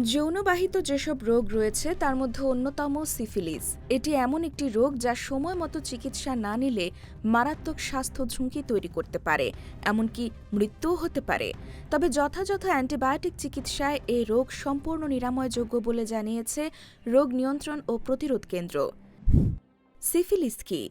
যৌনবাহিত যেসব রোগ রয়েছে তার মধ্যে অন্যতম সিফিলিস। এটি এমন একটি রোগ যা সময় মতো চিকিৎসা না নিলে মারাত্মক স্বাস্থ্য ঝুঁকি তৈরি করতে পারে, এমনকি মৃত্যুও হতে পারে। তবে যথাযথ অ্যান্টিবায়োটিক চিকিৎসায় এই রোগ সম্পূর্ণ নিরাময়যোগ্য বলে জানিয়েছে রোগ নিয়ন্ত্রণ ও প্রতিরোধ কেন্দ্র। সিফিলিস কি?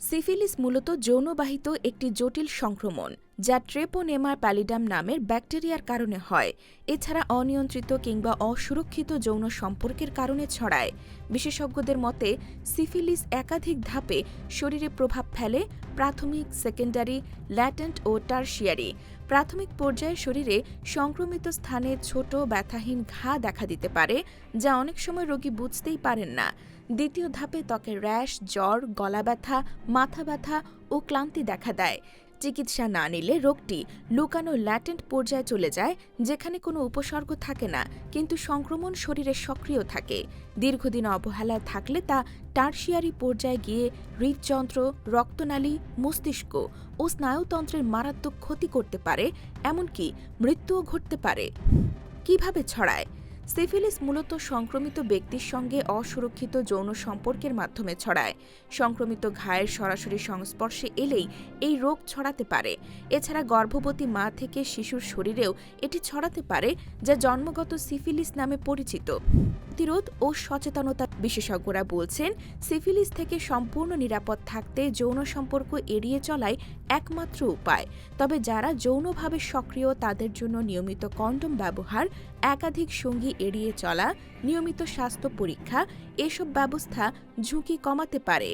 সিফিলিস মূলত যৌনবাহিত একটি জটিল সংক্রমণ যা ট্রেপোনেমা প্যালিডাম নামের ব্যাকটেরিয়ার কারণে হয়। এছাড়া অনিয়ন্ত্রিত কিংবা অসুরক্ষিত যৌন সম্পর্কের কারণে ছড়ায়। বিশেষজ্ঞদের মতে সিফিলিস একাধিক ধাপে শরীরে প্রভাব ফেলে: প্রাথমিক, সেকেন্ডারি, ল্যাটেন্ট ও টারশিয়ারি। প্রাথমিক পর্যায়ে শরীরে সংক্রমিত স্থানে ছোট ব্যথাহীন ঘা দেখা দিতে পারে, যা অনেক সময় রোগী বুঝতেই পারেন না। দ্বিতীয় ধাপে ত্বকের র্যাশ, জ্বর, গলা ব্যথা, মাথা ব্যথা ও ক্লান্তি দেখা দেয়। চিকিৎসা না নিলে রোগটি লুকানো ল্যাটেন্ট পর্যায়ে চলে যায়, যেখানে কোনো উপসর্গ থাকে না কিন্তু সংক্রমণ শরীরে সক্রিয় থাকে। দীর্ঘদিন অবহেলায় থাকলে তা টারশিয়ারি পর্যায়ে গিয়ে হৃদযন্ত্র, রক্তনালী, মস্তিষ্ক ও স্নায়ুতন্ত্রের মারাত্মক ক্ষতি করতে পারে, এমনকি মৃত্যুও ঘটতে পারে। কিভাবে ছড়ায়? সিফিলিস মূলত সংক্রমিত ব্যক্তির সঙ্গে অসুরক্ষিত যৌন সম্পর্কের মাধ্যমে ছড়ায়। সংক্রমিত ঘায়ের সরাসরি সংস্পর্শে এলেই এই রোগ ছড়াতে পারে। এছাড়া গর্ভবতী মা থেকে শিশুর শরীরেও এটি ছড়াতে পারে, যা জন্মগত সিফিলিস নামে পরিচিত। প্রতিরোধ ও সচেতনতা: বিশেষজ্ঞরা বলছেন সিফিলিস থেকে সম্পূর্ণ নিরাপদ থাকতে যৌন সম্পর্ক এড়িয়ে চলাই একমাত্র উপায়। তবে যারা যৌনভাবে সক্রিয় তাদের জন্য নিয়মিত কন্ডোম ব্যবহার, একাধিক সঙ্গী এড়িয়ে চলা, নিয়মিত স্বাস্থ্য পরীক্ষা এসব ব্যবস্থা ঝুঁকি কমাতে পারে।